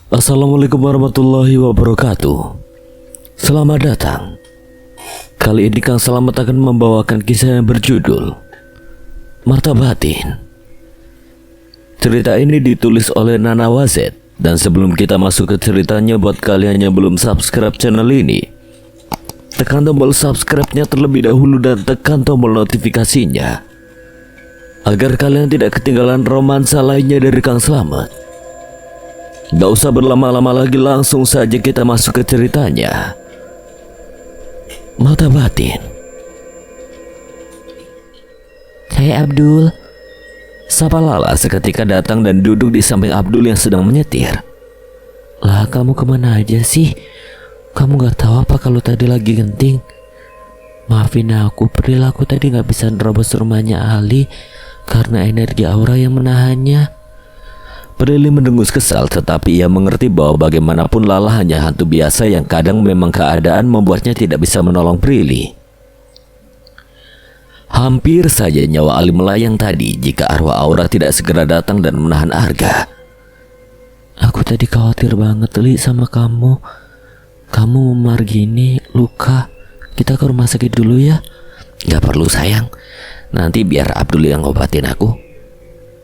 Assalamualaikum warahmatullahi wabarakatuh. Selamat datang. Kali ini Kang Slamet akan membawakan kisah yang berjudul Mata Batin. Cerita ini ditulis oleh Nana Wazet. Dan sebelum kita masuk ke ceritanya, buat kalian yang belum subscribe channel ini, tekan tombol subscribe-nya terlebih dahulu dan tekan tombol notifikasinya agar kalian tidak ketinggalan romansa lainnya dari Kang Slamet. Gak usah berlama-lama lagi, langsung saja kita masuk ke ceritanya. Mata Batin. Saya Abdul. Sapa Lala seketika datang dan duduk di samping Abdul yang sedang menyetir. Lah, kamu kemana aja sih? Kamu gak tahu apa kalau tadi lagi genting? Maafin aku, perilaku tadi gak bisa nerobos rumahnya Ali karena energi aura yang menahannya. Prilly mendengus kesal, tetapi ia mengerti bahwa bagaimanapun Lala hanya hantu biasa yang kadang memang keadaan membuatnya tidak bisa menolong Prilly. Hampir saja nyawa Ali melayang tadi jika arwah aura tidak segera datang dan menahan Arga. Aku tadi khawatir banget Li sama kamu. Kamu memar gini, luka. Kita ke rumah sakit dulu ya. Gak perlu sayang, nanti biar Abdul yang ngobatin aku.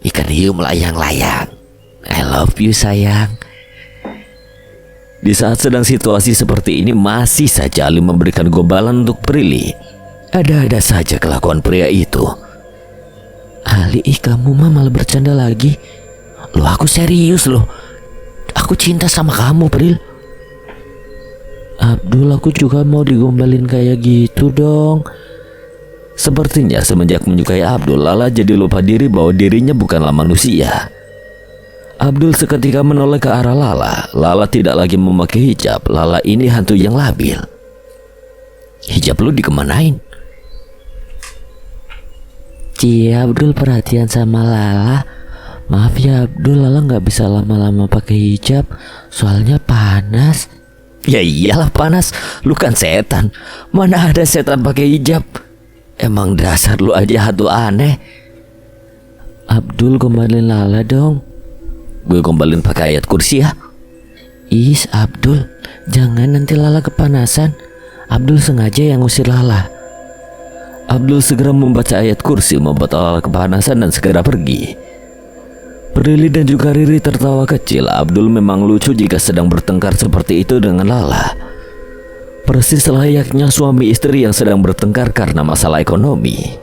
Ikan hiu melayang-layang. I love you sayang. Di saat sedang situasi seperti ini, masih saja Ali memberikan gobalan untuk Prilly. Ada-ada saja kelakuan pria itu. Ali, kamu mah malah bercanda lagi. Loh, aku serius loh. Aku cinta sama kamu, Pril. Abdul, aku juga mau digombalin kayak gitu dong. Sepertinya semenjak menyukai Abdul, Lala jadi lupa diri bahwa dirinya bukanlah manusia. Abdul seketika menoleh ke arah Lala. Lala tidak lagi memakai hijab. Lala ini hantu yang labil. Hijab lu dikemanain? Abdul perhatian sama Lala. Maaf ya Abdul, Lala gak bisa lama-lama pakai hijab, soalnya panas. Ya iyalah panas, lu kan setan. Mana ada setan pakai hijab? Emang dasar lu aja hantu aneh. Abdul, gombalin Lala dong. Gue gombalin pakai ayat kursi ya. Abdul, jangan, nanti Lala kepanasan. Abdul sengaja yang ngusir Lala. Abdul segera membaca ayat kursi, membuat Lala kepanasan dan segera pergi. Prilly dan juga Riri tertawa kecil. Abdul memang lucu jika sedang bertengkar seperti itu dengan Lala. Persis layaknya suami istri yang sedang bertengkar karena masalah ekonomi.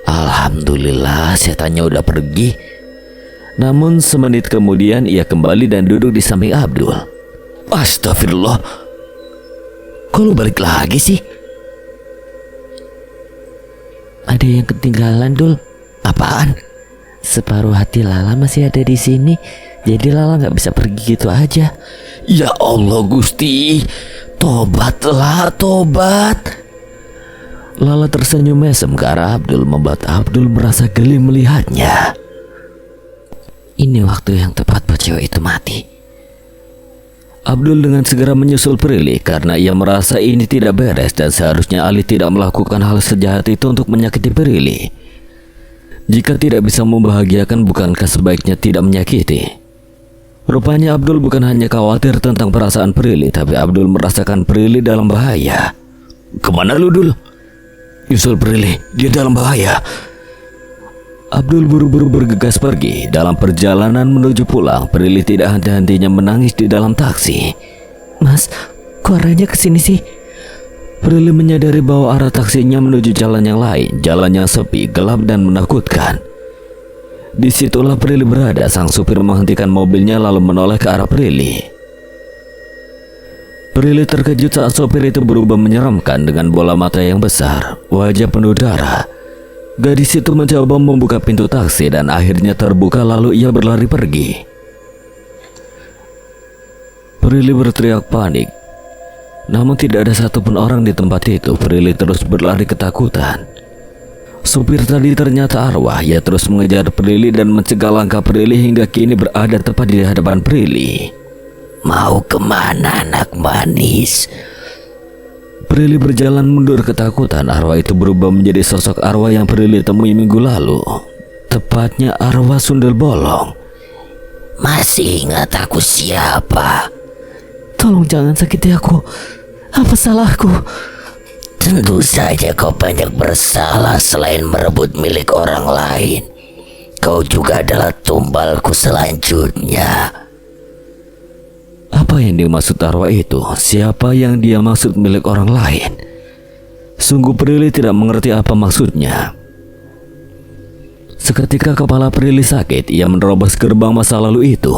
Alhamdulillah setannya udah pergi. Namun semenit kemudian ia kembali dan duduk di samping Abdul. Astagfirullah, kok lu balik lagi sih? Ada yang ketinggalan, Dul. Apaan? Separuh hati Lala masih ada di sini, jadi Lala nggak bisa pergi gitu aja. Ya Allah Gusti, tobatlah, tobat. Lala tersenyum mesem ke arah Abdul, membuat Abdul merasa geli melihatnya. Ini waktu yang tepat buat cewek itu mati. Abdul dengan segera menyusul Prilly karena ia merasa ini tidak beres dan seharusnya Ali tidak melakukan hal sejahat itu untuk menyakiti Prilly. Jika tidak bisa membahagiakan, bukankah sebaiknya tidak menyakiti? Rupanya Abdul bukan hanya khawatir tentang perasaan Prilly, tapi Abdul merasakan Prilly dalam bahaya. Kemana lu, Dul? Yusul Prilly, dia dalam bahaya. Abdul buru-buru bergegas pergi. Dalam perjalanan menuju pulang, Prilly tidak henti-hentinya menangis di dalam taksi. Mas, kok arahnya ke sini sih? Prilly menyadari bahwa arah taksinya menuju jalan yang lain, jalan yang sepi, gelap dan menakutkan. Disitulah Prilly berada. Sang supir menghentikan mobilnya lalu menoleh ke arah Prilly. Prilly terkejut saat sopir itu berubah menyeramkan dengan bola mata yang besar, wajah penuh darah. Gadis itu mencoba membuka pintu taksi dan akhirnya terbuka, lalu ia berlari pergi. Prilly berteriak panik. Namun tidak ada satupun orang di tempat itu. Prilly terus berlari ketakutan. Supir tadi ternyata arwah. Ia terus mengejar Prilly dan mencegah langkah Prilly hingga kini berada tepat di hadapan Prilly. Mau kemana anak manis? Prilly berjalan mundur ketakutan. Arwah itu berubah menjadi sosok arwah yang Prilly temui minggu lalu. Tepatnya arwah Sundel Bolong. Masih ingat aku siapa? Tolong jangan sakiti aku. Apa salahku? Tentu saja kau banyak bersalah selain merebut milik orang lain. Kau juga adalah tumbalku selanjutnya. Apa yang dimaksud arwah itu? Siapa yang dia maksud milik orang lain? Sungguh Prilly tidak mengerti apa maksudnya. Seketika kepala Prilly sakit, ia menerobos gerbang masa lalu itu.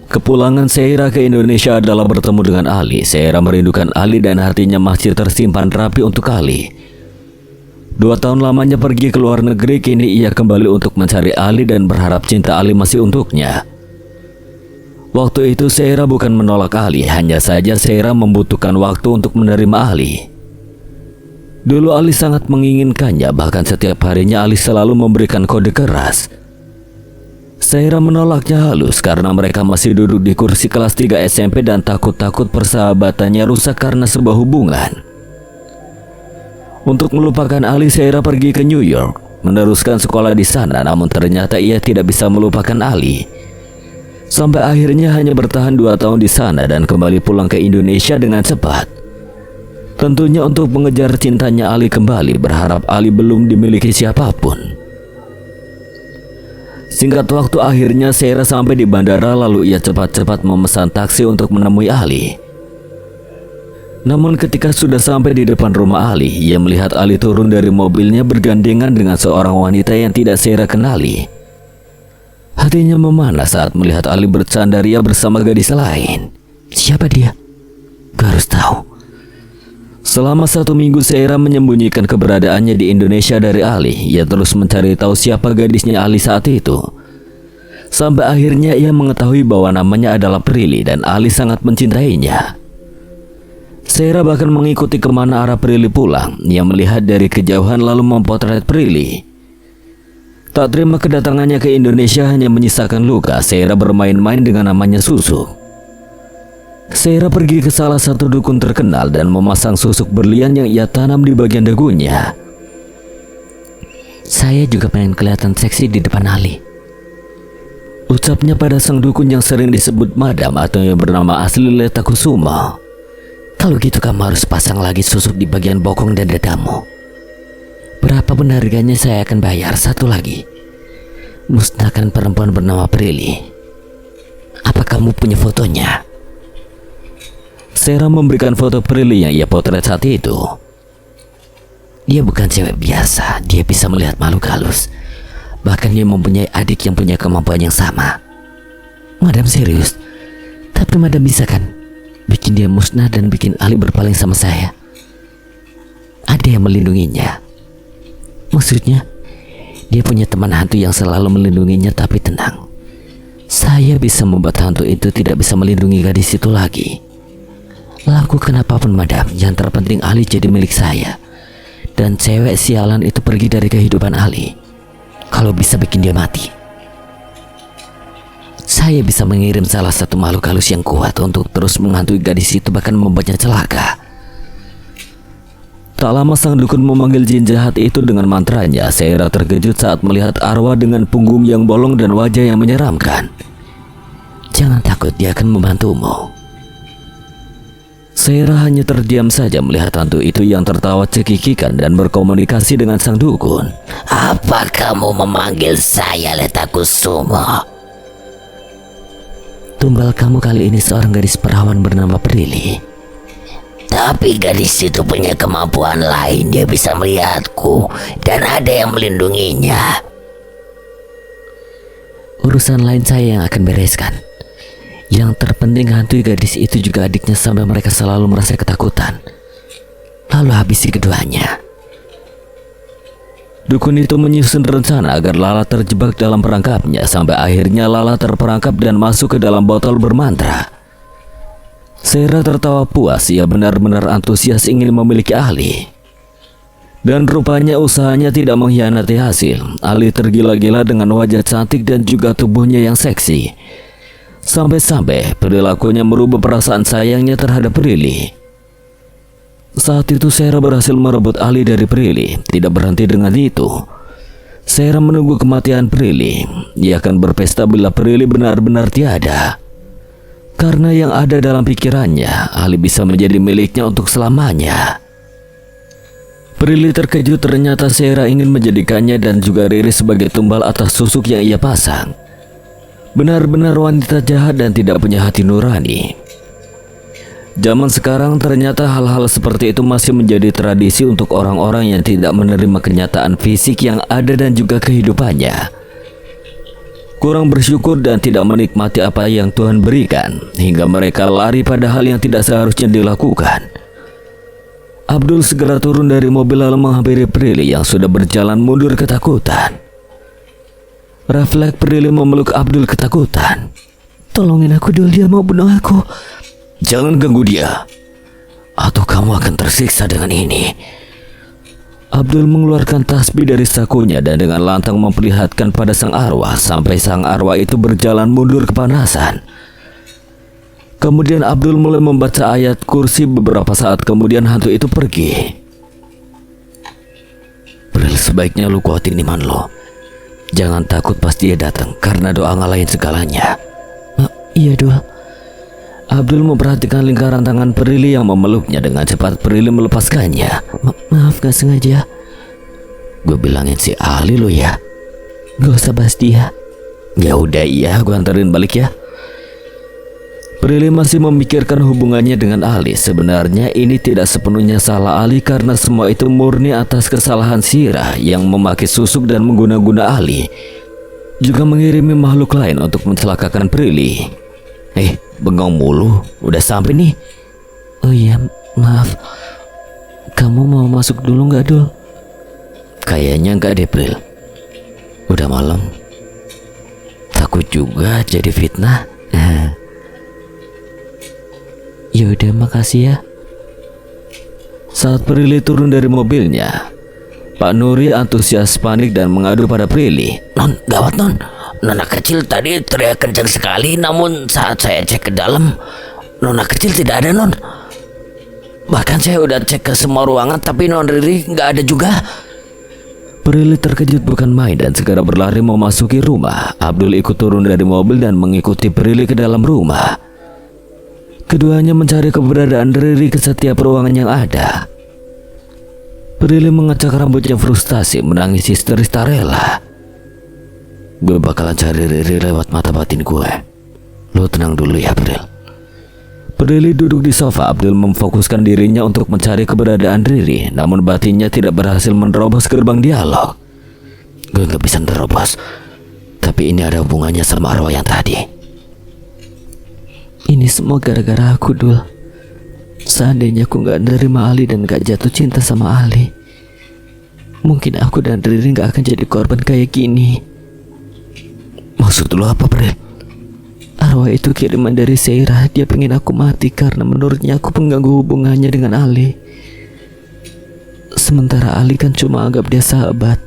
Kepulangan Seira ke Indonesia adalah bertemu dengan Ali. Seira merindukan Ali dan hatinya masih tersimpan rapi untuk Ali. 2 tahun lamanya pergi ke luar negeri, kini ia kembali untuk mencari Ali dan berharap cinta Ali masih untuknya. Waktu itu Seira bukan menolak Ali, hanya saja Seira membutuhkan waktu untuk menerima Ali. Dulu Ali sangat menginginkannya, bahkan setiap harinya Ali selalu memberikan kode keras. Seira menolaknya halus karena mereka masih duduk di kursi kelas 3 SMP dan takut-takut persahabatannya rusak karena sebuah hubungan. Untuk melupakan Ali, Seira pergi ke New York, meneruskan sekolah di sana, namun ternyata ia tidak bisa melupakan Ali. Sampai akhirnya hanya bertahan 2 tahun di sana dan kembali pulang ke Indonesia dengan cepat. Tentunya untuk mengejar cintanya Ali kembali, berharap Ali belum dimiliki siapapun. Singkat waktu akhirnya Seira sampai di bandara, lalu ia cepat-cepat memesan taksi untuk menemui Ali. Namun ketika sudah sampai di depan rumah Ali, ia melihat Ali turun dari mobilnya bergandengan dengan seorang wanita yang tidak Seira kenali. Hatinya memanah saat melihat Ali bercandaria bersama gadis lain. Siapa dia? Gue harus tahu. Selama 1 minggu Seira menyembunyikan keberadaannya di Indonesia dari Ali. Ia terus mencari tahu siapa gadisnya Ali saat itu. Sampai akhirnya ia mengetahui bahwa namanya adalah Prilly dan Ali sangat mencintainya. Seira bahkan mengikuti kemana arah Prilly pulang. Ia melihat dari kejauhan lalu memotret Prilly. Tak terima kedatangannya ke Indonesia hanya menyisakan luka, Seira bermain-main dengan namanya susuk. Seira pergi ke salah satu dukun terkenal dan memasang susuk berlian yang ia tanam di bagian dagunya. Saya juga pengen kelihatan seksi di depan Ali, ucapnya pada sang dukun yang sering disebut Madam atau yang bernama asli Leta Kusuma. Kalau gitu kamu harus pasang lagi susuk di bagian bokong dan dadamu. Berapapun harganya saya akan bayar. Satu lagi, musnahkan perempuan bernama Prilly. Apa kamu punya fotonya? Seira memberikan foto Prilly yang ia potret saat itu. Dia bukan cewek biasa, dia bisa melihat makhluk halus. Bahkan dia mempunyai adik yang punya kemampuan yang sama. Madam serius, tapi Madam bisa kan bikin dia musnah dan bikin Ali berpaling sama saya? Ada yang melindunginya. Maksudnya, dia punya teman hantu yang selalu melindunginya, tapi tenang. Saya bisa membuat hantu itu tidak bisa melindungi gadis itu lagi. Lakukan apapun Madam, yang terpenting Ali jadi milik saya. Dan cewek sialan itu pergi dari kehidupan Ali. Kalau bisa bikin dia mati. Saya bisa mengirim salah satu makhluk halus yang kuat untuk terus menghantui gadis itu, bahkan membuatnya celaka. Tak lama sang dukun memanggil jin jahat itu dengan mantranya. Seira terkejut saat melihat arwah dengan punggung yang bolong dan wajah yang menyeramkan. Jangan takut, dia akan membantumu. Seira hanya terdiam saja melihat hantu itu yang tertawa cekikikan dan berkomunikasi dengan sang dukun. Apa kamu memanggil saya Leta Kusuma? Tumbal kamu kali ini seorang gadis perawan bernama Prilly. Tapi gadis itu punya kemampuan lain, dia bisa melihatku dan ada yang melindunginya. Urusan lain saya yang akan bereskan. Yang terpenting hantui gadis itu juga adiknya sampai mereka selalu merasa ketakutan. Lalu habisi keduanya. Dukun itu menyusun rencana agar Lala terjebak dalam perangkapnya, sampai akhirnya Lala terperangkap dan masuk ke dalam botol bermantra. Seira tertawa puas, ia benar-benar antusias ingin memiliki Ali. Dan rupanya usahanya tidak mengkhianati hasil. Ali tergila-gila dengan wajah cantik dan juga tubuhnya yang seksi. Sampai-sampai perilakunya merubah perasaan sayangnya terhadap Prilly. Saat itu Seira berhasil merebut Ali dari Prilly. Tidak berhenti dengan itu, Seira menunggu kematian Prilly. Ia akan berpesta bila Prilly benar-benar tiada. Karena yang ada dalam pikirannya, Ali bisa menjadi miliknya untuk selamanya. Prilly terkejut ternyata Seira ingin menjadikannya dan juga Riri sebagai tumbal atas susuk yang ia pasang. Benar-benar wanita jahat dan tidak punya hati nurani. Zaman sekarang ternyata hal-hal seperti itu masih menjadi tradisi untuk orang-orang yang tidak menerima kenyataan fisik yang ada dan juga kehidupannya. Kurang bersyukur dan tidak menikmati apa yang Tuhan berikan, hingga mereka lari pada hal yang tidak seharusnya dilakukan. Abdul segera turun dari mobil lalu menghampiri Prilly yang sudah berjalan mundur ketakutan. Refleks Prilly memeluk Abdul ketakutan. Tolongin aku Dul, dia mau bunuh aku. Jangan ganggu dia, atau kamu akan tersiksa dengan ini. Abdul mengeluarkan tasbih dari sakunya dan dengan lantang memperlihatkan pada sang arwah sampai sang arwah itu berjalan mundur kepanasan. Kemudian Abdul mulai membaca ayat kursi. Beberapa saat kemudian hantu itu pergi. Bril, sebaiknya lu kuatin iman lo. Jangan takut pas dia datang, karena doa ngalahin segalanya. Iya Dul. Abdul memperhatikan lingkaran tangan Prilly yang memeluknya. Dengan cepat Prilly melepaskannya. Maaf, gak sengaja. Gue bilangin si Ali lo ya. Gak usah bahas dia. Ya udah, iya, gue anterin balik ya. Prilly masih memikirkan hubungannya dengan Ali. Sebenarnya ini tidak sepenuhnya salah Ali, karena semua itu murni atas kesalahan Sira yang memakai susuk dan mengguna-guna Ali, juga mengirimi makhluk lain untuk mencelakakan Prilly. Bengong mulu, udah sampai nih. Oh iya, maaf. Kamu mau masuk dulu gak Dul? Kayaknya enggak deh Pril. Udah malam. Takut juga jadi fitnah. Yaudah, makasih ya. Saat Prilly turun dari mobilnya, Pak Nuri antusias panik dan mengadu pada Prilly. Non, gawat non. Nona kecil tadi teriak kencang sekali, namun saat saya cek ke dalam, Nona kecil tidak ada non. Bahkan saya udah cek ke semua ruangan, tapi non Riri nggak ada juga. Prilly terkejut bukan main dan segera berlari memasuki rumah. Abdul ikut turun dari mobil dan mengikuti Prilly ke dalam rumah. Keduanya mencari keberadaan Riri ke setiap ruangan yang ada. Prilly mengacak rambutnya frustasi, menangis histeris tak rela. Gue bakalan cari Riri lewat mata batin gue. Lo tenang dulu ya Pril. Prilly duduk di sofa. Abdul memfokuskan dirinya untuk mencari keberadaan Riri, namun batinnya tidak berhasil menerobos gerbang dialog. Gue gak bisa menerobos, tapi ini ada hubungannya sama arwah yang tadi. Ini semua gara-gara aku Dul. Seandainya aku gak nerima Ali dan gak jatuh cinta sama Ali, mungkin aku dan Riri gak akan jadi korban kayak gini. Maksud lo apa Pril? Arwah itu kiriman dari Seira. Dia pengen aku mati karena menurutnya aku pengganggu hubungannya dengan Ali. Sementara Ali kan cuma anggap dia sahabat,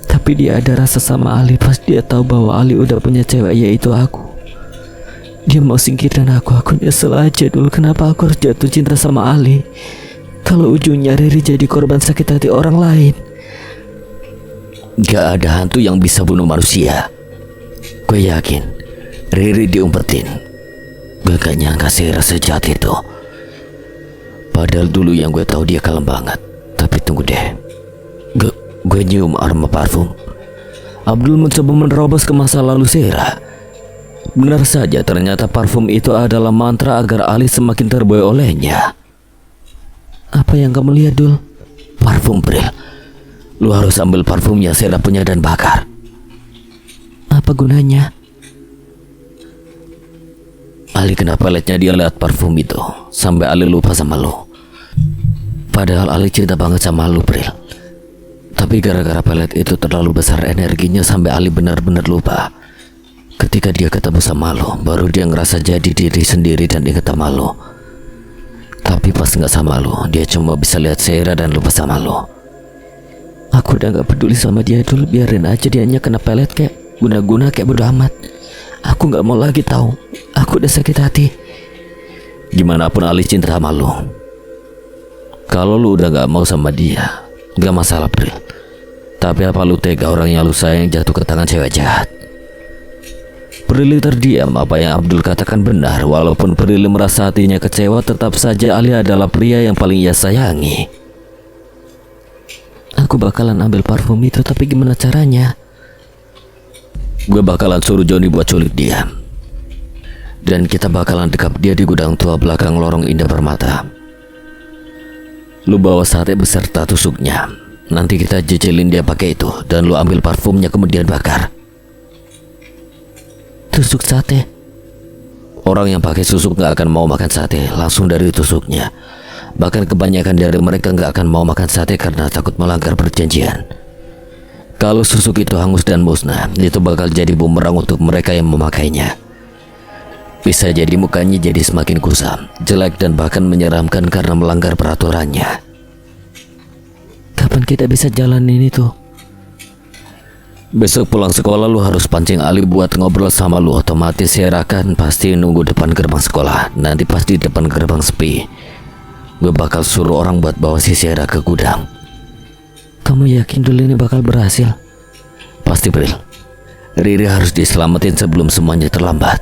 tapi dia ada rasa sama Ali pas dia tahu bahwa Ali udah punya cewek, yaitu aku. Dia mau singkirin aku nyesel aja dulu. Kenapa aku harus jatuh cinta sama Ali kalau ujungnya Riri jadi korban sakit hati orang lain? Gak ada hantu yang bisa bunuh manusia. Gue yakin Riri diumpetin. Gue gak nyangka Seira sejahat itu. Padahal dulu yang gue tahu dia kalem banget. Tapi tunggu deh, gue nyium aroma parfum. Abdul mencoba menerobos ke masa lalu Seira. Benar saja, ternyata parfum itu adalah mantra agar Ali semakin terbuai olehnya. Apa yang kamu lihat Dul? Parfum Pril. Lu harus ambil parfumnya Seira punya dan bakar. Apa gunanya? Ali kena peletnya dia lihat parfum itu, sampai Ali lupa sama lo. Padahal Ali cinta banget sama lo Pril. Tapi gara-gara pelet itu terlalu besar energinya sampai Ali benar-benar lupa. Ketika dia ketemu sama lo, baru dia ngerasa jadi diri sendiri dan ingat sama lo. Tapi pas nggak sama lo, dia cuma bisa lihat Seira dan lupa sama lo. Aku udah gak peduli sama dia dulu. Biarin aja dianya kena pelet kayak guna-guna, kayak bodo amat. Aku gak mau lagi tahu. Aku udah sakit hati. Gimana pun Ali cinta sama lo. Kalau lu udah gak mau sama dia, gak masalah Pril. Tapi apa lu tega orang yang lu sayang jatuh ke tangan cewek jahat? Prilly terdiam. Apa yang Abdul katakan benar. Walaupun Prilly merasa hatinya kecewa, tetap saja Ali adalah pria yang paling ia sayangi. Aku bakalan ambil parfum itu, tapi gimana caranya? Gue bakalan suruh Johnny buat culik dia. Dan kita bakalan dekap dia di gudang tua belakang lorong Indah Permata. Lu bawa sate beserta tusuknya. Nanti kita cicilin dia pakai itu. Dan lu ambil parfumnya kemudian bakar. Tusuk sate? Orang yang pakai susuk gak akan mau makan sate langsung dari tusuknya. Bahkan kebanyakan dari mereka gak akan mau makan sate karena takut melanggar perjanjian. Kalau susuk itu hangus dan musnah, itu bakal jadi bumerang untuk mereka yang memakainya. Bisa jadi mukanya jadi semakin kusam, jelek dan bahkan menyeramkan karena melanggar peraturannya. Kapan kita bisa jalanin itu? Besok pulang sekolah lu harus pancing Ali buat ngobrol sama lu. Otomatis Sierra kan pasti nunggu depan gerbang sekolah. Nanti pasti depan gerbang sepi. Gue bakal suruh orang buat bawa si Sierra ke gudang. Kamu yakin dulu ini bakal berhasil? Pasti, Bril. Riri harus diselamatin sebelum semuanya terlambat.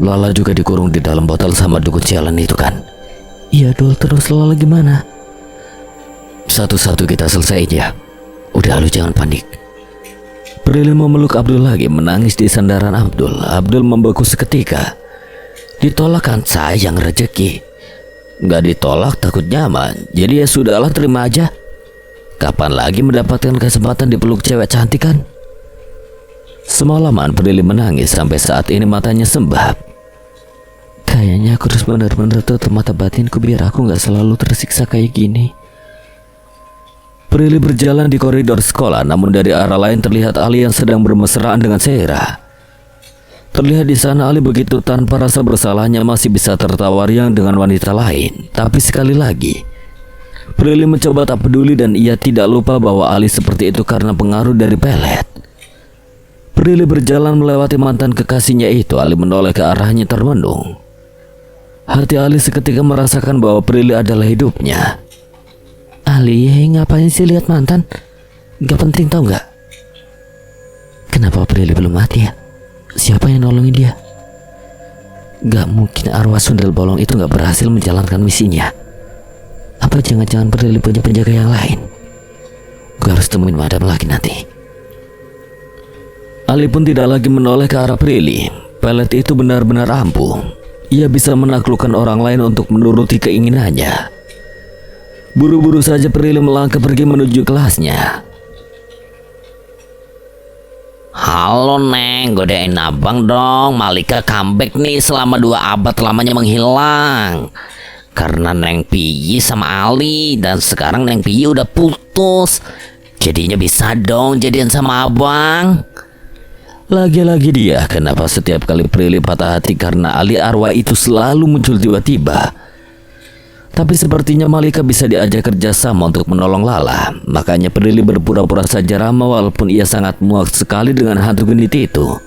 Lala juga dikurung di dalam botol sama dukun sialan itu kan? Iya Dul, terus Lala gimana? Satu-satu kita selesaiin ya. Udah, lu jangan panik. Prilly memeluk Abdul lagi, menangis di sandaran Abdul. Abdul membeku seketika. Ditolak kan sayang rezeki. Gak ditolak takut nyaman. Jadi ya sudahlah, terima aja. Kapan lagi mendapatkan kesempatan dipeluk cewek cantik kan? Semalaman Prilly menangis sampai saat ini matanya sembab. Kayaknya aku harus benar-benar tutup mata batinku biar aku gak selalu tersiksa kayak gini. Prilly berjalan di koridor sekolah, namun dari arah lain terlihat Ali yang sedang bermesraan dengan Sierra. Terlihat di sana Ali begitu tanpa rasa bersalahnya masih bisa tertawa riang dengan wanita lain. Tapi sekali lagi, Prilly mencoba tak peduli dan ia tidak lupa bahwa Ali seperti itu karena pengaruh dari pelet. Prilly berjalan melewati mantan kekasihnya itu. Ali menoleh ke arahnya termenung. Hati Ali seketika merasakan bahwa Prilly adalah hidupnya. Ali, ngapain sih lihat mantan? Gak penting tau gak? Kenapa Prilly belum mati ya? Siapa yang nolongin dia? Gak mungkin arwah sundel bolong itu gak berhasil menjalankan misinya. Apa jangan-jangan Prilly punya penjaga yang lain? Gue harus temuin madam lagi nanti. Ali pun tidak lagi menoleh ke arah Prilly. Pelet itu benar-benar ampuh. Ia bisa menaklukkan orang lain untuk menuruti keinginannya. Buru-buru saja Prilly melangkah pergi menuju kelasnya. Halo Neng, godain abang dong. Malika comeback nih selama 2 abad lamanya menghilang. Karena Neng Piyi sama Ali. Dan sekarang Neng Piyi udah putus. Jadinya bisa dong jadian sama abang. Lagi-lagi dia, kenapa setiap kali Prilly patah hati karena Ali arwah itu selalu muncul tiba-tiba. Tapi sepertinya Malika bisa diajak kerjasama untuk menolong Lala. Makanya Prilly berpura-pura saja ramah walaupun ia sangat muak sekali dengan hantu genit itu.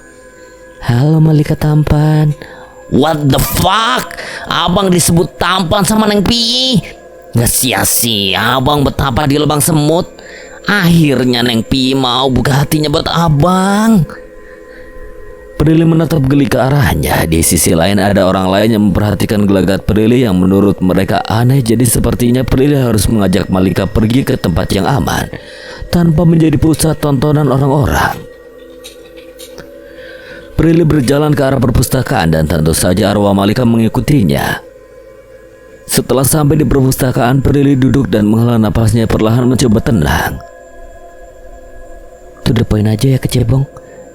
Halo Malika tampan. What the fuck? Abang disebut tampan sama Neng Piyi. Nggak sia-sia abang betapa di lubang semut. Akhirnya Neng Piyi mau buka hatinya buat abang. Prilly menatap geli ke arahnya. Di sisi lain ada orang lain yang memperhatikan gelagat Prilly yang menurut mereka aneh. Jadi sepertinya Prilly harus mengajak Malika pergi ke tempat yang aman tanpa menjadi pusat tontonan orang-orang. Prilly berjalan ke arah perpustakaan dan tentu saja arwah Malika mengikutinya. Setelah sampai di perpustakaan, Prilly duduk dan menghela napasnya perlahan mencoba tenang. To the point aja ya kecebong.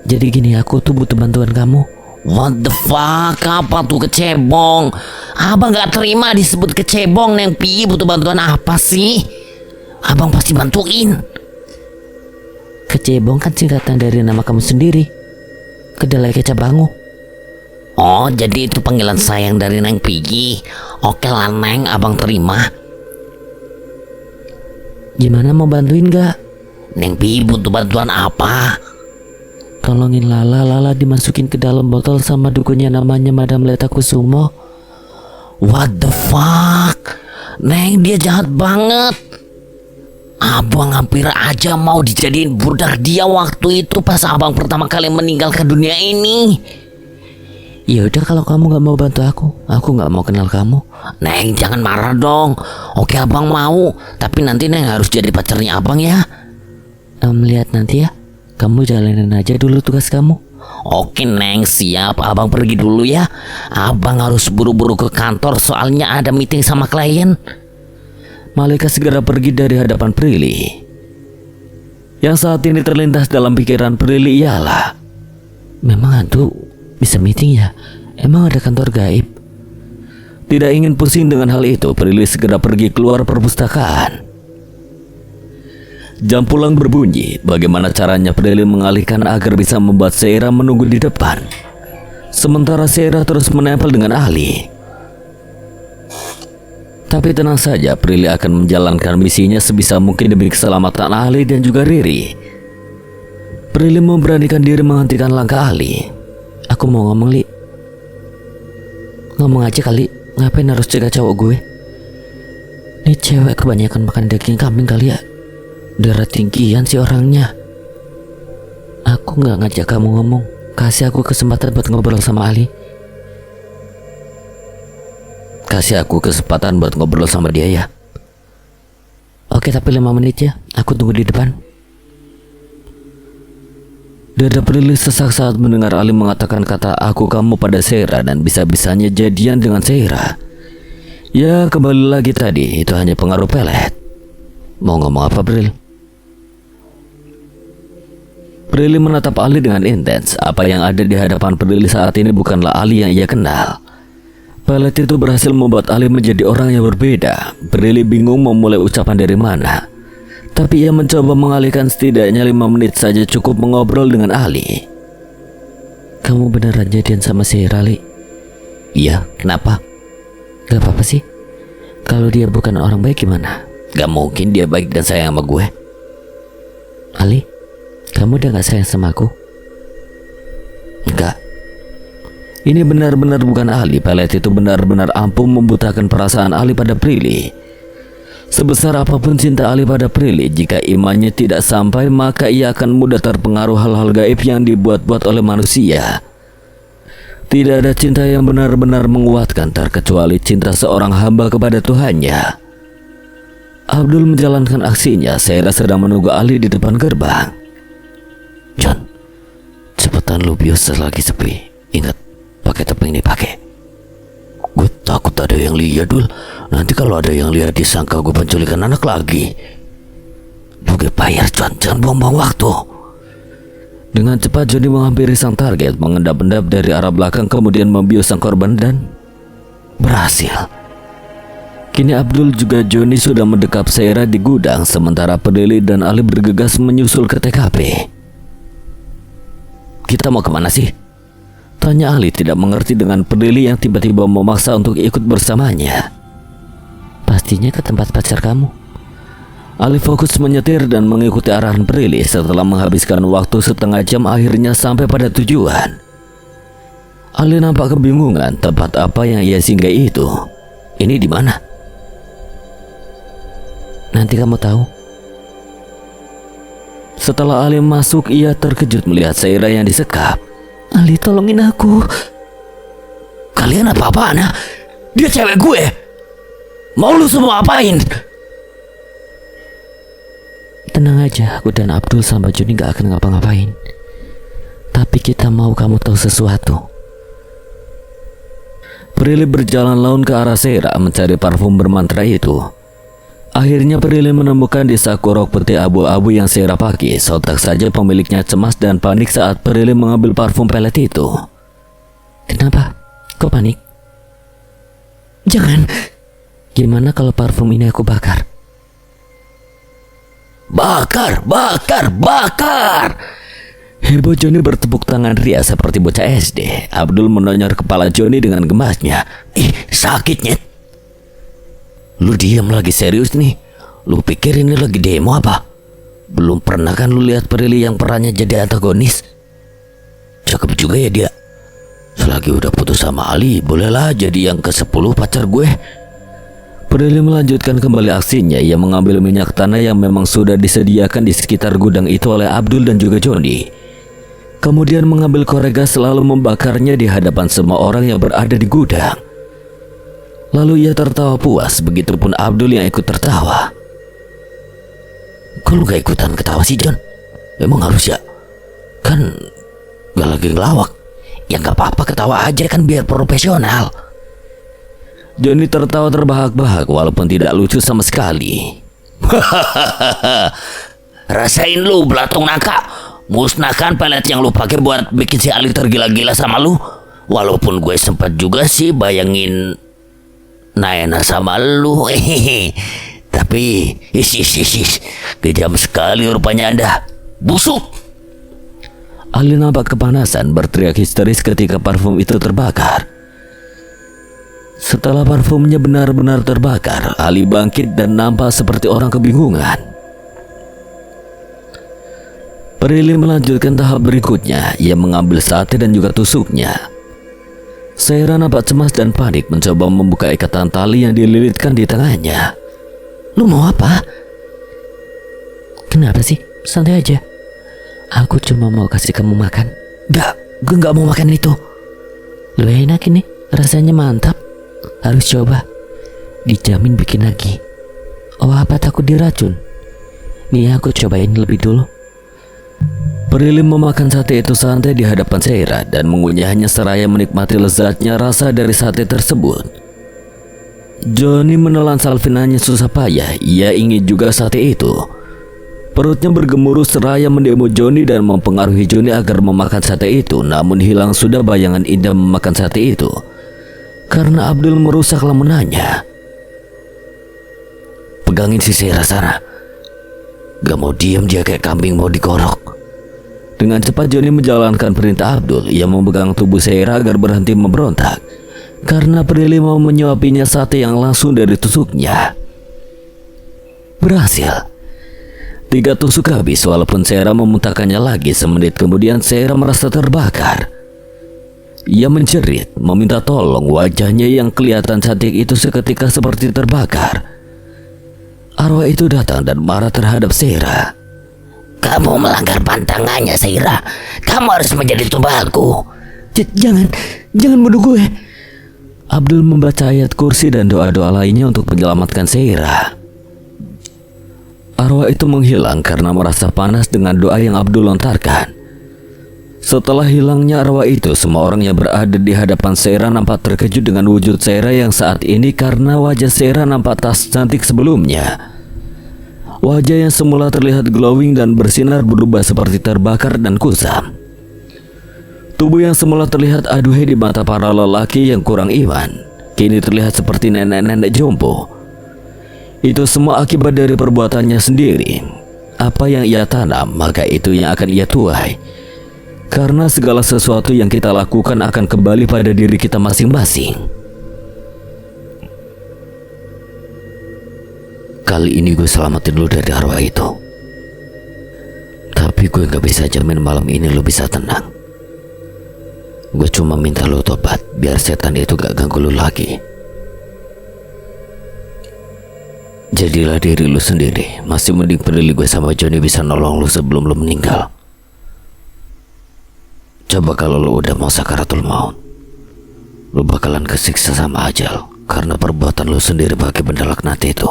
Jadi gini, aku tuh butuh bantuan kamu. What the fuck? Apa tuh kecebong? Abang gak terima disebut kecebong. Neng Piyi butuh bantuan apa sih? Abang pasti bantuin. Kecebong kan singkatan dari nama kamu sendiri, Kedelai Kecap Bangu. Oh, jadi itu panggilan sayang dari Neng Piyi. Oke lah Neng, abang terima. Gimana, mau bantuin gak? Neng Piyi butuh bantuan apa? Tolongin Lala dimasukin ke dalam botol sama dukunnya namanya Madam Leta Kusumo. What the fuck? Neng, dia jahat banget. Abang hampir aja mau dijadiin budak dia waktu itu pas abang pertama kali meninggalkan dunia ini. Ya udah, kalau kamu nggak mau bantu aku nggak mau kenal kamu. Neng jangan marah dong. Oke abang mau, tapi nanti Neng harus jadi pacarnya abang ya. Lihat nanti ya. Kamu jalanin aja dulu tugas kamu. Oke Neng, siap. Abang pergi dulu ya. Abang harus buru-buru ke kantor soalnya ada meeting sama klien. Malika segera pergi dari hadapan Prilly. Yang saat ini terlintas dalam pikiran Prilly ialah, Memang hantu bisa meeting ya? Emang ada kantor gaib? tidak ingin pusing dengan hal itu, Prilly segera pergi keluar perpustakaan. Jam pulang berbunyi. Bagaimana caranya Prilly mengalihkan agar bisa membuat Seira menunggu di depan, sementara Seira terus menempel dengan Ali. Tapi tenang saja, Prilly akan menjalankan misinya sebisa mungkin demi keselamatan Ali dan juga Riri. Prilly memberanikan diri menghentikan langkah Ali. Aku mau ngomong, Li. Ngomong aja kali. Ngapain harus cegah cowok gue? Ini cewek kebanyakan makan daging kambing kali ya. Darah tinggian sih orangnya. Aku gak ngajak kamu ngomong. Kasih aku kesempatan buat ngobrol sama Ali. Kasih aku kesempatan buat ngobrol sama dia ya. Oke, tapi 5 menit ya. Aku tunggu di depan. Dada Prilly sesak saat mendengar Ali mengatakan kata aku kamu pada Seira dan bisa-bisanya jadian dengan Seira. Ya kembali lagi tadi, itu hanya pengaruh pelet. Mau ngomong apa Prilly? Prilly menatap Ali dengan intens. Apa yang ada di hadapan Prilly saat ini bukanlah Ali yang ia kenal. Pelet itu berhasil membuat Ali menjadi orang yang berbeda. Prilly bingung memulai ucapan dari mana. Tapi ia mencoba mengalihkan, setidaknya 5 menit saja cukup mengobrol dengan Ali. Kamu beneran jadian sama si Rali? Iya, kenapa? Gak apa-apa sih. Kalau dia bukan orang baik gimana? Gak mungkin dia baik dan sayang sama gue. Ali, kamu udah gak sayang sama aku? Enggak. Ini benar-benar bukan Ali. Pelet itu benar-benar ampuh membutakan perasaan Ali pada Prilly. Sebesar apapun cinta Ali pada Prilly, jika imannya tidak sampai, maka ia akan mudah terpengaruh hal-hal gaib yang dibuat-buat oleh manusia. Tidak ada cinta yang benar-benar menguatkan terkecuali cinta seorang hamba kepada Tuhannya. Abdul menjalankan aksinya. Seira sedang menunggu Ali di depan gerbang. John, cepetan lu bios lagi sepi. Ingat, pakai topeng ini pakai. Gue takut ada yang lihat Dul. Nanti kalau ada yang lihat disangka gue penculikan anak lagi. Gue bayar John, jangan buang-buang waktu. Dengan cepat Johnny menghampiri sang target, mengendap-endap dari arah belakang, kemudian membius sang korban dan berhasil. Kini Abdul juga Johnny sudah mendekap Seira di gudang, sementara Prilly dan Ali bergegas menyusul ke TKP. Kita mau kemana sih? Tanya Ali tidak mengerti dengan Prilly yang tiba-tiba memaksa untuk ikut bersamanya. Pastinya ke tempat pacar kamu. Ali fokus menyetir dan mengikuti arahan Prilly. Setelah menghabiskan waktu setengah jam, akhirnya sampai pada tujuan. Ali nampak kebingungan, tempat apa yang ia singgahi itu. Ini di mana? Nanti kamu tahu. Setelah Ali masuk, ia terkejut melihat Seira yang disekap. Ali, tolongin aku. Kalian apa-apaan ya? Dia cewek gue. Mau lu semua apain? Tenang aja, aku dan Abdul sama Juni gak akan ngapa-ngapain. Tapi kita mau kamu tahu sesuatu. Prilly berjalan laun ke arah Seira mencari parfum bermantra itu. Akhirnya Prilly menemukan di saku rok putih abu-abu yang Seira pakai. Sontak saja pemiliknya cemas dan panik saat Prilly mengambil parfum pelet itu. Kenapa? Kok panik? Jangan. Gimana kalau parfum ini aku bakar? Bakar, bakar, bakar. Heboh Johnny bertepuk tangan ria seperti bocah SD. Abdul menonyor kepala Johnny dengan gemasnya. Ih, sakitnya. Lu diam lagi, serius nih? Lu pikir ini lagi demo apa? Belum pernah kan lu lihat Prilly yang perannya jadi antagonis? Cakep juga ya dia. Selagi udah putus sama Ali, bolehlah jadi yang ke-10 pacar gue. Prilly melanjutkan kembali aksinya. Ia mengambil minyak tanah yang memang sudah disediakan di sekitar gudang itu oleh Abdul dan juga Joni. Kemudian mengambil korek gas lalu membakarnya di hadapan semua orang yang berada di gudang. Lalu ia tertawa puas, begitupun Abdul yang ikut tertawa. Kok lu gak ikutan ketawa sih, John? Emang harus ya? Kan gak lagi ngelawak. Ya gak apa-apa, ketawa aja kan biar profesional. Johnny tertawa terbahak-bahak walaupun tidak lucu sama sekali. Rasain lu belatung nangka. Musnahkan pelet yang lu pakai buat bikin si Ali tergila-gila sama lu. Walaupun gue sempat juga sih bayangin Naena sama lu. Tapi kejam sekali rupanya Anda. Busuk. Ali nampak kepanasan, berteriak histeris ketika parfum itu terbakar. Setelah parfumnya benar-benar terbakar, Ali bangkit dan nampak seperti orang kebingungan. Prilly melanjutkan tahap berikutnya. Ia mengambil sate dan juga tusuknya. Saira nampak cemas dan panik mencoba membuka ikatan tali yang dililitkan di tangannya. Lu mau apa? Kenapa sih? Santai aja. Aku cuma mau kasih kamu makan. Gue gak mau makan itu. Lu enak ini, rasanya mantap. Harus coba. Dijamin bikin lagi. Oh, apa takut diracun? Nih aku cobain lebih dulu. Prilly memakan sate itu santai di hadapan Saira dan mengunyahnya seraya menikmati lezatnya rasa dari sate tersebut. Johnny menelan salvinanya susah payah. Ia ingin juga sate itu. Perutnya bergemuruh seraya mendemo Johnny dan mempengaruhi Johnny agar memakan sate itu. Namun hilang sudah bayangan indah memakan sate itu, karena Abdul merusak lamunannya. Pegangin si Saira sana. Gak mau diam dia kayak kambing mau dikorok. Dengan cepat Johnny menjalankan perintah Abdul. Ia memegang tubuh Saira agar berhenti memberontak, karena Prilly mau menyuapinya sate yang langsung dari tusuknya. Berhasil. 3 tusuk habis walaupun Saira memuntahkannya lagi. Semenit kemudian Saira merasa terbakar. Ia menjerit, meminta tolong. Wajahnya yang kelihatan cantik itu seketika seperti terbakar. Arwah itu datang dan marah terhadap Saira. Kamu melanggar pantangannya, Saira. Kamu harus menjadi tubalku. Jangan bunuh gue. Abdul membaca ayat kursi dan doa-doa lainnya untuk menyelamatkan Saira. Arwah itu menghilang karena merasa panas dengan doa yang Abdul lontarkan. Setelah hilangnya arwah itu, semua orang yang berada di hadapan Saira nampak terkejut dengan wujud Saira yang saat ini, karena wajah Saira nampak tak cantik sebelumnya. Wajah yang semula terlihat glowing dan bersinar berubah seperti terbakar dan kusam. Tubuh yang semula terlihat aduhai di mata para lelaki yang kurang iman, kini terlihat seperti nenek-nenek jompo. Itu semua akibat dari perbuatannya sendiri. Apa yang ia tanam, maka itu yang akan ia tuai. Karena segala sesuatu yang kita lakukan akan kembali pada diri kita masing-masing. Kali ini gue selamatin lu dari arwah itu. Tapi gue gak bisa jamin malam ini lu bisa tenang. Gue cuma minta lu tobat biar setan itu gak ganggu lu lagi. Jadilah diri lu sendiri. Masih mending Prilly gue sama Johnny bisa nolong lu sebelum lu meninggal. Coba kalau lu udah mau sakaratul maut, lu bakalan kesiksa sama ajal karena perbuatan lu sendiri pakai benda laknat itu.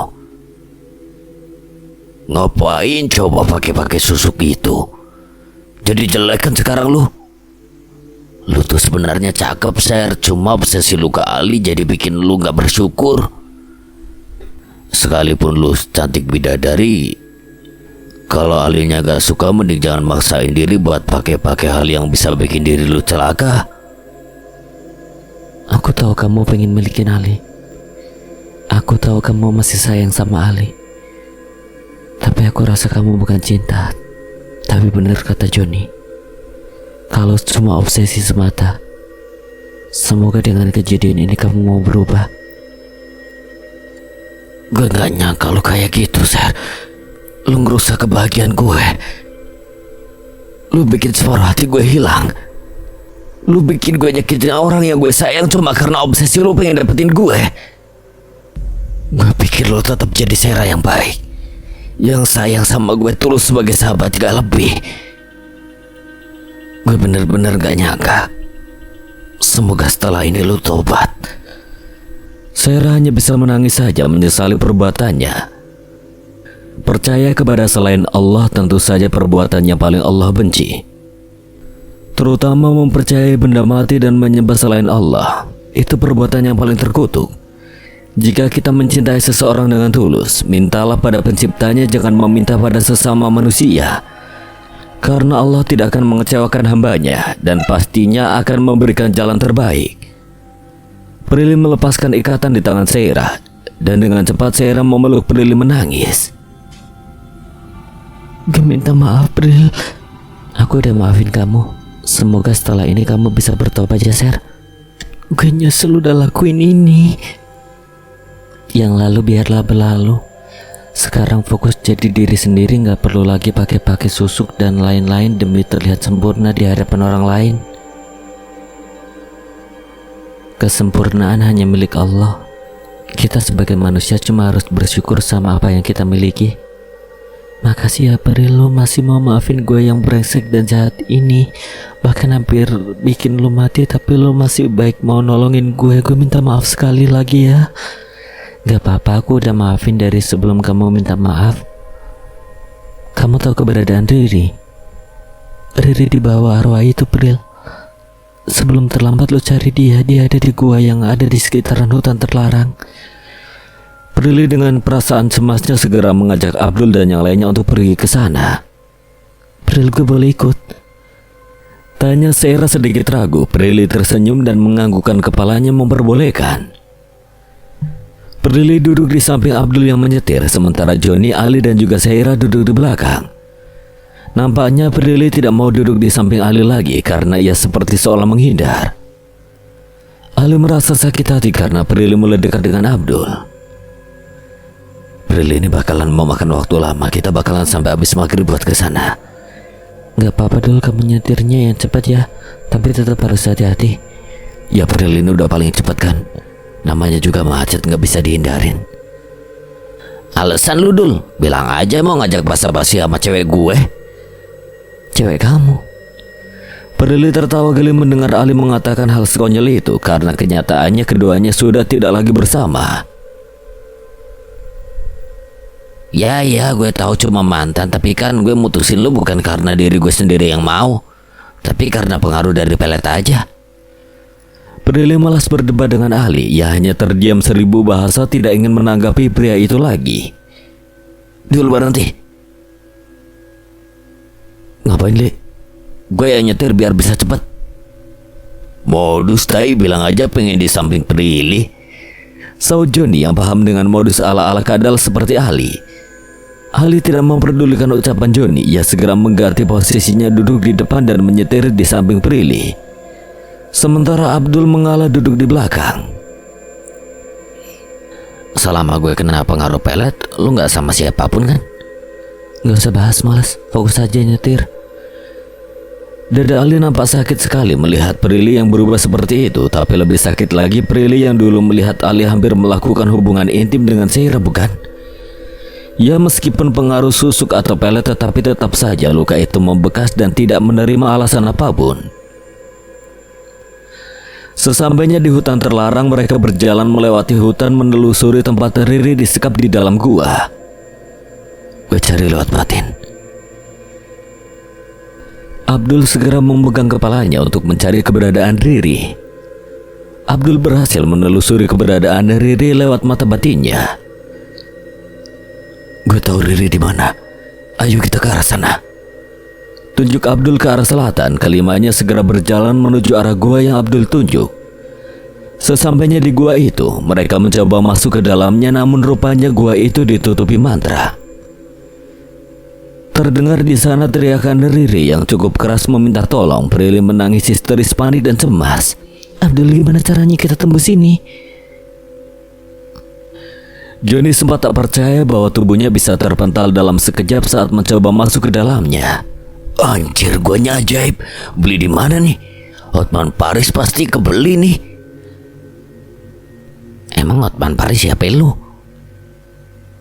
Ngapain coba pakai susuk itu? Jadi jelek kan sekarang lu? Lu tuh sebenarnya cakep, Ser. Cuma obsesi lu ke Ali jadi bikin lu gak bersyukur. Sekalipun lu cantik bidadari, kalau Alinya gak suka, mending jangan maksain diri buat pakai hal yang bisa bikin diri lu celaka. Aku tahu kamu pengen milikin Ali. Aku tahu kamu masih sayang sama Ali. Tapi aku rasa kamu bukan cinta. Tapi benar kata Johnny, kalau cuma obsesi semata, semoga dengan kejadian ini kamu mau berubah. Gue gak nyangka lu kayak gitu, Ser. Lu ngerusak kebahagiaan gue. Lu bikin separuh hati gue hilang. Lu bikin gue nyakitin orang yang gue sayang cuma karena obsesi lu pengen dapetin gue. Gue pikir lo tetap jadi Sera yang baik, yang sayang sama gue tulus sebagai sahabat gak lebih. Gue bener-bener gak nyangka. Semoga setelah ini lo tobat. Sera hanya bisa menangis saja menyesali perbuatannya. Percaya kepada selain Allah tentu saja perbuatan yang paling Allah benci. Terutama mempercayai benda mati dan menyembah selain Allah. Itu perbuatan yang paling terkutuk. Jika kita mencintai seseorang dengan tulus, mintalah pada penciptanya, jangan meminta pada sesama manusia. Karena Allah tidak akan mengecewakan hambanya dan pastinya akan memberikan jalan terbaik. Prilly melepaskan ikatan di tangan Sera dan dengan cepat Sera memeluk Prilly menangis. Gue minta maaf, Pril. Aku udah maafin kamu. Semoga setelah ini kamu bisa bertobat ya, Ser. Gue nyesel udah lakuin ini. Yang lalu biarlah berlalu. Sekarang fokus jadi diri sendiri, gak perlu lagi pakai susuk dan lain-lain demi terlihat sempurna di hadapan orang lain. Kesempurnaan hanya milik Allah. Kita sebagai manusia cuma harus bersyukur sama apa yang kita miliki. Makasih ya Peri, lo masih mau maafin gue yang brengsek dan jahat ini. Bahkan hampir bikin lo mati, tapi lo masih baik mau nolongin gue. Gue minta maaf sekali lagi ya. Gak apa-apa, aku udah maafin dari sebelum kamu minta maaf. Kamu tahu keberadaan Riri? Riri di bawah arwah itu, Pril. Sebelum terlambat lo cari dia. Dia ada di gua yang ada di sekitaran hutan terlarang. Prilly dengan perasaan cemasnya segera mengajak Abdul dan yang lainnya untuk pergi ke sana. Pril, gue boleh ikut? Tanya Sera sedikit ragu. Prilly tersenyum dan menganggukkan kepalanya memperbolehkan. Prilly duduk di samping Abdul yang menyetir, sementara Johnny, Ali dan juga Sera duduk di belakang. Nampaknya Prilly tidak mau duduk di samping Ali lagi karena ia seperti seolah menghindar. Ali merasa sakit hati karena Prilly mulai dekat dengan Abdul. Prilly, ini bakalan memakan waktu lama. Kita bakalan sampai habis maghrib buat ke sana. Gak apa-apa dulu, kamu nyetirnya yang cepat ya. Tapi tetap harus hati-hati. Ya Prilly, ini udah paling cepat kan. Namanya juga macet, gak bisa dihindarin. Alasan lu Dul, bilang aja mau ngajak basa-basi sama cewek gue. Cewek kamu? Prilly tertawa geli mendengar Ali mengatakan hal sekonyol itu karena kenyataannya keduanya sudah tidak lagi bersama. Ya gue tahu cuma mantan, tapi kan gue mutusin lu bukan karena diri gue sendiri yang mau, tapi karena pengaruh dari pelet aja. Prilly malas berdebat dengan Ali. Ia hanya terdiam 1000 bahasa, tidak ingin menanggapi pria itu lagi. Dul, berhenti. Ngapain, Li? Gue yang nyetir biar bisa cepet. Modus tai, bilang aja pengen di samping Prilly. Saud Johnny yang paham dengan modus ala-ala kadal seperti Ali. Ali tidak memperdulikan ucapan Johnny. Ia segera mengganti posisinya duduk di depan dan menyetir di samping Prilly. Sementara Abdul mengalah duduk di belakang. Selama gue kena pengaruh pelet, lu gak sama siapapun kan? Gak usah bahas, males. Fokus aja nyetir. Dada Ali nampak sakit sekali melihat Prilly yang berubah seperti itu. Tapi lebih sakit lagi Prilly yang dulu melihat Ali hampir melakukan hubungan intim dengan Sera, bukan? Ya, meskipun pengaruh susuk atau pelet, tetapi tetap saja luka itu membekas dan tidak menerima alasan apapun. Sesampainya di hutan terlarang, mereka berjalan melewati hutan menelusuri tempat Riri disekap di dalam gua. Gue cari lewat batin. Abdul segera memegang kepalanya untuk mencari keberadaan Riri. Abdul berhasil menelusuri keberadaan Riri lewat mata batinnya. Gue tahu Riri di mana. Ayo kita ke arah sana. Tunjuk Abdul ke arah selatan. Kelimanya segera berjalan menuju arah gua yang Abdul tunjuk. Sesampainya di gua itu, mereka mencoba masuk ke dalamnya, namun rupanya gua itu ditutupi mantra. Terdengar di sana teriakan Riri yang cukup keras meminta tolong. Prilly menangis histeris, panik dan cemas. Abdul, gimana caranya kita tembus ini? Johnny sempat tak percaya bahwa tubuhnya bisa terpental dalam sekejap saat mencoba masuk ke dalamnya. Anjir, guanya ajaib. Beli di mana nih? Hotman Paris pasti kebeli nih. Emang Hotman Paris siapa lu?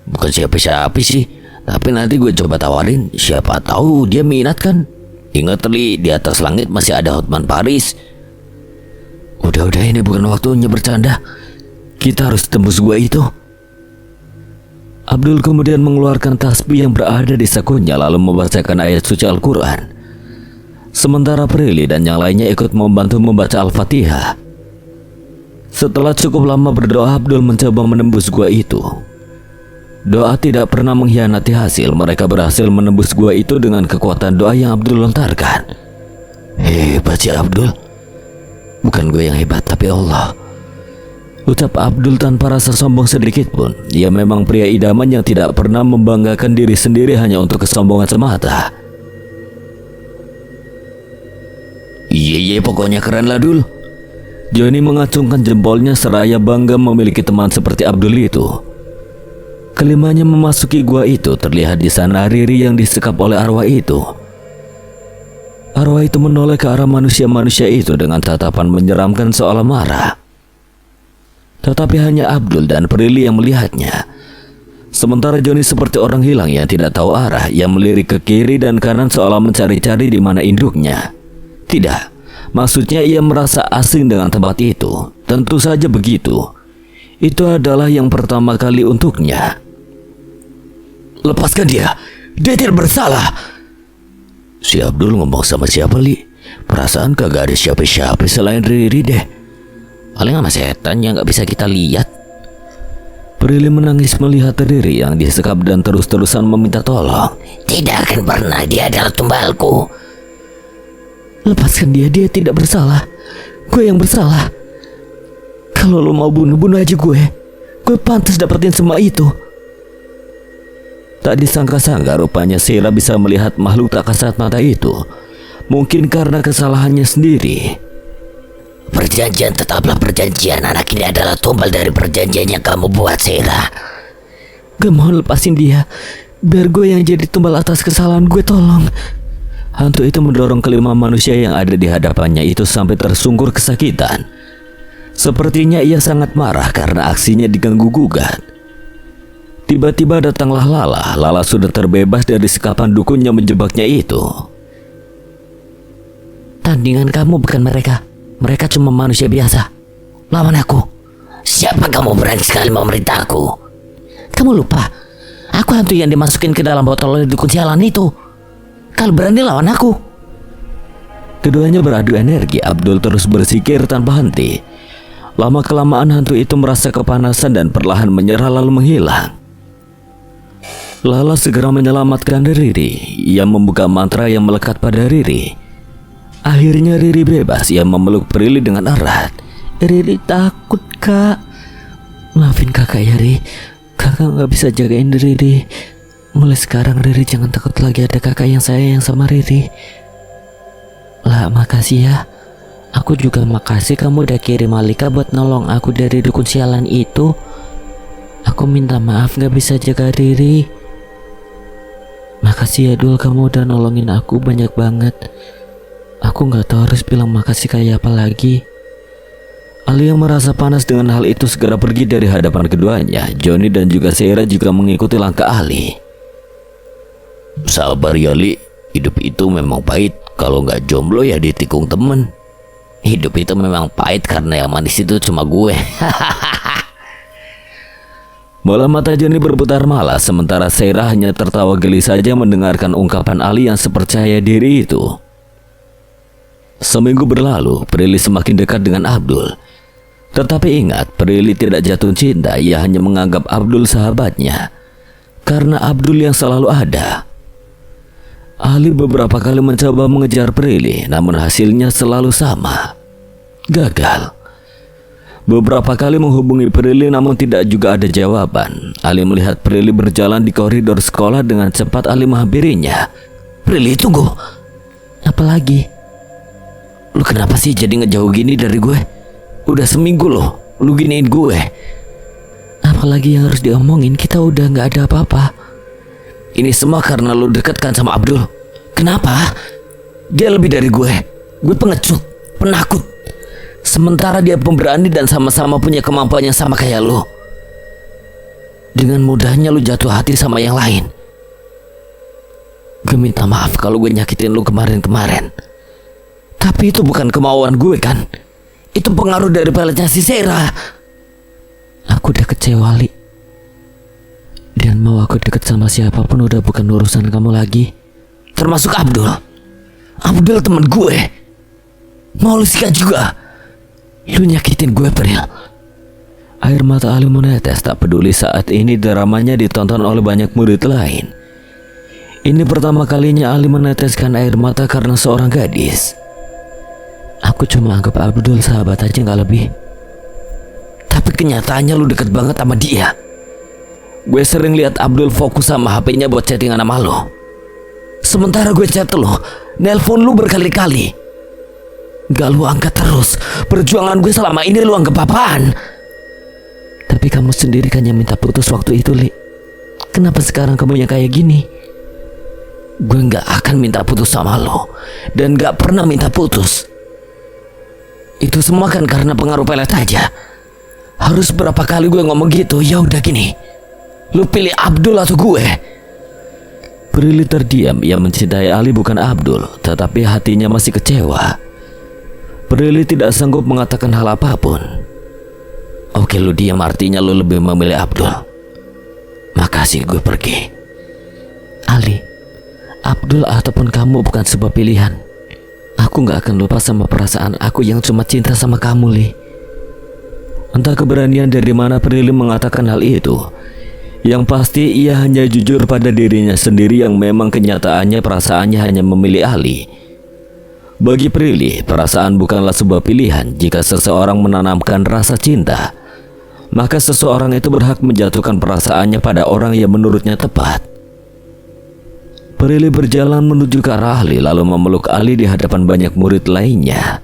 Bukan siapa-siapa sih, tapi nanti gue coba tawarin, siapa tahu dia minat kan. Ingat Li, di atas langit masih ada Hotman Paris. Udah ini bukan waktunya bercanda. Kita harus tembus gua itu. Abdul kemudian mengeluarkan tasbih yang berada di sakunya lalu membacakan ayat suci Al-Quran. Sementara Prilly dan yang lainnya ikut membantu membaca Al-Fatihah. Setelah cukup lama berdoa, Abdul mencoba menembus gua itu. Doa tidak pernah mengkhianati hasil. Mereka berhasil menembus gua itu dengan kekuatan doa yang Abdul lontarkan. Hebat ya Abdul. Bukan gue yang hebat, tapi Allah, ucap Abdul tanpa rasa sombong sedikit pun. Ia memang pria idaman yang tidak pernah membanggakan diri sendiri hanya untuk kesombongan semata. Iya, pokoknya keren lah Dul. Johnny mengacungkan jempolnya seraya bangga memiliki teman seperti Abdul itu. Kelimanya memasuki gua itu, terlihat di sana Riri yang disekap oleh arwah itu. Arwah itu menoleh ke arah manusia-manusia itu dengan tatapan menyeramkan seolah marah. Tetapi hanya Abdul dan Prilly yang melihatnya. Sementara Johnny seperti orang hilang yang tidak tahu arah, yang melirik ke kiri dan kanan seolah mencari-cari di mana induknya. Tidak, maksudnya ia merasa asing dengan tempat itu. Tentu saja begitu. Itu adalah yang pertama kali untuknya. Lepaskan dia tidak bersalah. Si Abdul ngomong sama siapa Li? Perasaan kagak ada siapa-siapa selain Riri deh. Paling sama setan yang gak bisa kita lihat. Prilly menangis melihat Riri yang disekap dan terus-terusan meminta tolong. Tidak akan pernah, dia adalah tumbalku. Lepaskan dia tidak bersalah. Gue yang bersalah. Kalau lo mau bunuh aja gue. Gue pantas dapetin semua itu. Tak disangka-sangka rupanya Sheila bisa melihat makhluk tak kasat mata itu. Mungkin karena kesalahannya sendiri. Perjanjian tetaplah perjanjian. Anak ini adalah tumbal dari perjanjian yang kamu buat, Sheila. Gue mohon lepasin dia. Biar gue yang jadi tumbal atas kesalahan gue, tolong. Hantu itu mendorong kelima manusia yang ada di hadapannya itu sampai tersungkur kesakitan. Sepertinya ia sangat marah karena aksinya diganggu gugat. Tiba-tiba datanglah Lala. Lala sudah terbebas dari sekapan dukun yang menjebaknya itu. Tandingan kamu bukan mereka. Mereka cuma manusia biasa. Lawan aku. Siapa kamu berani sekali memerintahku? Kamu lupa, aku hantu yang dimasukin ke dalam botol oleh dukun sialan itu. Kalau berani lawan aku. Keduanya beradu energi. Abdul terus bersikir tanpa henti. Lama-kelamaan hantu itu merasa kepanasan dan perlahan menyerah lalu menghilang. Lala segera menyelamatkan Riri. Ia membuka mantra yang melekat pada Riri. Akhirnya Riri bebas. Ia memeluk Prilly dengan erat. Riri takut, Kak. Maafin kakak ya, Riri. Kakak gak bisa jagain Riri. Mulai sekarang Riri jangan takut lagi, ada kakak yang sayang sama Riri. Lah, makasih ya. Aku juga makasih kamu udah kirim Malika buat nolong aku dari dukun sialan itu. Aku minta maaf gak bisa jaga Riri. Makasih ya Dul, kamu udah nolongin aku banyak banget. Aku gak tahu harus bilang makasih kayak apa lagi. Ali yang merasa panas dengan hal itu segera pergi dari hadapan keduanya. Johnny dan juga Sheila juga mengikuti langkah Ali. Sabar ya Li, hidup itu memang pahit. Kalau nggak jomblo ya ditikung temen. Hidup itu memang pahit karena yang manis itu cuma gue. Bola mata Johnny berputar malas, sementara Sheila hanya tertawa geli saja mendengarkan ungkapan Ali yang sepercaya diri itu. Seminggu berlalu, Prilly semakin dekat dengan Abdul. Tetapi ingat, Prilly tidak jatuh cinta. Ia hanya menganggap Abdul sahabatnya karena Abdul yang selalu ada. Ali beberapa kali mencoba mengejar Prilly, namun hasilnya selalu sama, gagal. Beberapa kali menghubungi Prilly namun tidak juga ada jawaban. Ali melihat Prilly berjalan di koridor sekolah. Dengan cepat Ali menghampirinya. Prilly, tunggu. Apalagi? Lu kenapa sih jadi ngejauh gini dari gue? Udah seminggu loh lu giniin gue. Apalagi yang harus diomongin? Kita udah gak ada apa-apa. Ini semua karena lu deket kan sama Abdul. Kenapa? Dia lebih dari gue. Gue pengecut, penakut. Sementara dia pemberani dan sama-sama punya kemampuan yang sama kayak lu. dengan mudahnya lu jatuh hati sama yang lain. Gue minta maaf kalau gue nyakitin lu kemarin-kemarin. Tapi itu bukan kemauan gue kan. Itu pengaruh dari peletnya si Sera. Aku udah kecewa, Li. Dan mau aku deket sama siapapun udah bukan urusan kamu lagi. Termasuk Abdul. Abdul temen gue. Mau lu sikat juga. Lu nyakitin gue, Pril. Air mata Ali menetes tak peduli saat ini dramanya ditonton oleh banyak murid lain. Ini pertama kalinya Ali meneteskan air mata karena seorang gadis. Aku cuma anggap Abdul sahabat aja, gak lebih. Tapi kenyataannya lu deket banget sama dia. Gue sering lihat Abdul fokus sama HP-nya buat chattingan sama lu. Sementara gue chat lu, nelpon lu berkali-kali. Gak lu angkat terus. Perjuangan gue selama ini lu anggap apaan? Tapi kamu sendiri kan yang minta putus waktu itu, Li. Kenapa sekarang kamu yang kayak gini? Gue gak akan minta putus sama lo. Dan gak pernah minta putus. Itu semua kan karena pengaruh pelet aja. Harus berapa kali gue ngomong gitu? Ya udah gini, lu pilih Abdul atau gue? Prilly terdiam. Ia mencintai Ali bukan Abdul, tetapi hatinya masih kecewa. Prilly tidak sanggup mengatakan hal apapun. Oke, lu diam artinya lu lebih memilih Abdul. Makasih, gue pergi. Ali, Abdul ataupun kamu bukan sebuah pilihan. Aku gak akan lupa sama perasaan aku yang cuma cinta sama kamu, Li. Entah keberanian dari mana Prilly mengatakan hal itu. Yang pasti ia hanya jujur pada dirinya sendiri yang memang kenyataannya perasaannya hanya memilih Ali. Bagi Prilly, perasaan bukanlah sebuah pilihan. Jika seseorang menanamkan rasa cinta, maka seseorang itu berhak menjatuhkan perasaannya pada orang yang menurutnya tepat. Prilly berjalan menuju ke arah Ali lalu memeluk Ali di hadapan banyak murid lainnya.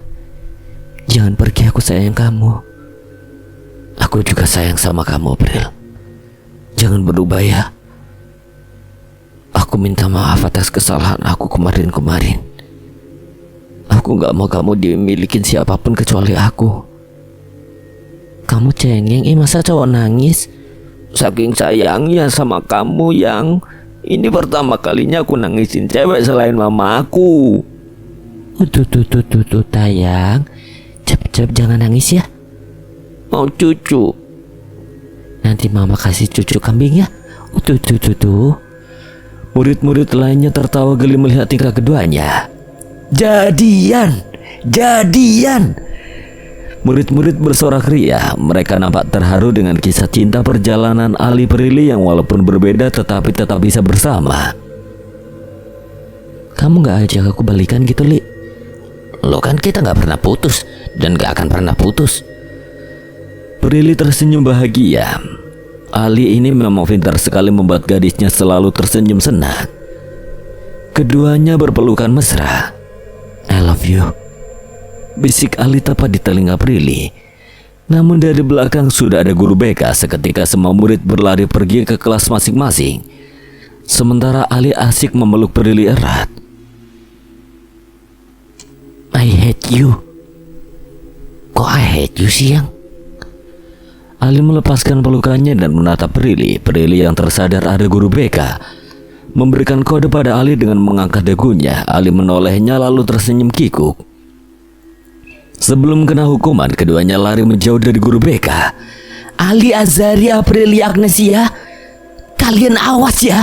Jangan pergi, aku sayang kamu. Aku juga sayang sama kamu, Pril. Jangan berubah ya. Aku minta maaf atas kesalahan aku kemarin-kemarin. Aku gak mau kamu dimilikin siapapun kecuali aku. Kamu cengeng, masa cowok nangis? Saking sayangnya sama kamu yang ini pertama kalinya aku nangisin cewek selain mama aku. Tuh, tayang. Cep, jangan nangis ya. Mau cucu. Nanti mama kasih cucu kambing ya. Tuh. Murid-murid lainnya tertawa geli melihat tingkah keduanya. Jadian. Murid-murid bersorak ria. Mereka nampak terharu dengan kisah cinta perjalanan Ali Prilly yang walaupun berbeda tetapi tetap bisa bersama. Kamu gak ajak aku balikan gitu, Li? Lo kan kita gak pernah putus dan gak akan pernah putus. Prilly tersenyum bahagia. Ali ini memang pintar sekali membuat gadisnya selalu tersenyum senang. Keduanya berpelukan mesra. I love you, bisik Ali tepat di telinga Prilly. Namun dari belakang sudah ada guru BK. Seketika semua murid berlari pergi ke kelas masing-masing. Sementara Ali asik memeluk Prilly erat. I hate you. Kok I hate you sih, Yang? Ali melepaskan pelukannya dan menatap Prilly. Prilly yang tersadar ada guru BK memberikan kode pada Ali dengan mengangkat dagunya. Ali menolehnya lalu tersenyum kikuk. Sebelum kena hukuman, keduanya lari menjauh dari guru BK. Ali, Azaria, Prilly, Agnesia, kalian awas ya.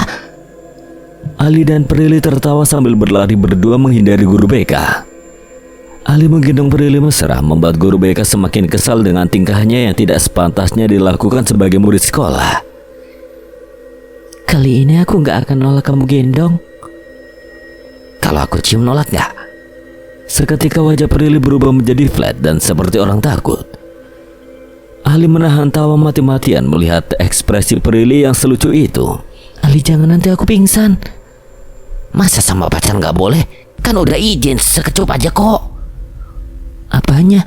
Ali dan Prilly tertawa sambil berlari berdua menghindari guru BK. Ali menggendong Prilly mesra, membuat guru BK semakin kesal dengan tingkahnya yang tidak sepantasnya dilakukan sebagai murid sekolah. Kali ini aku gak akan nolak kamu gendong. Kalau aku cium nolak gak? Seketika wajah Prilly berubah menjadi flat dan seperti orang takut. Ali menahan tawa mati-matian melihat ekspresi Prilly yang selucu itu. Ali, jangan, nanti aku pingsan. Masa sama pacar gak boleh? Kan udah izin, sekecup aja kok. Apanya?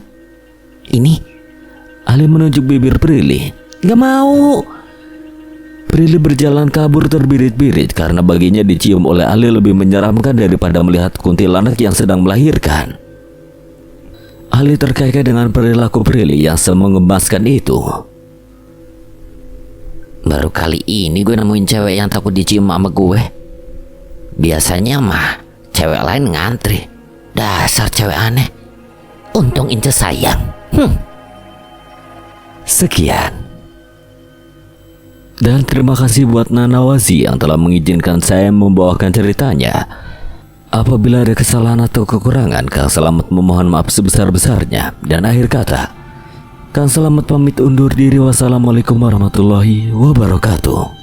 Ini. Ali menunjuk bibir Prilly. Gak mau. Prilly berjalan kabur terbirit-birit karena baginya dicium oleh Ali lebih menyeramkan daripada melihat kuntilanak yang sedang melahirkan. Ali terkekeh dengan perilaku Prilly yang semengemaskan itu. Baru kali ini gue nemuin cewek yang takut dicium sama gue. Biasanya mah cewek lain ngantri. Dasar cewek aneh. Untung Ince sayang. Sekian. Dan terima kasih buat Nana Wazi yang telah mengizinkan saya membawakan ceritanya. Apabila ada kesalahan atau kekurangan, Kang Selamat memohon maaf sebesar-besarnya. Dan akhir kata, Kang Selamat pamit undur diri. Wassalamualaikum warahmatullahi wabarakatuh.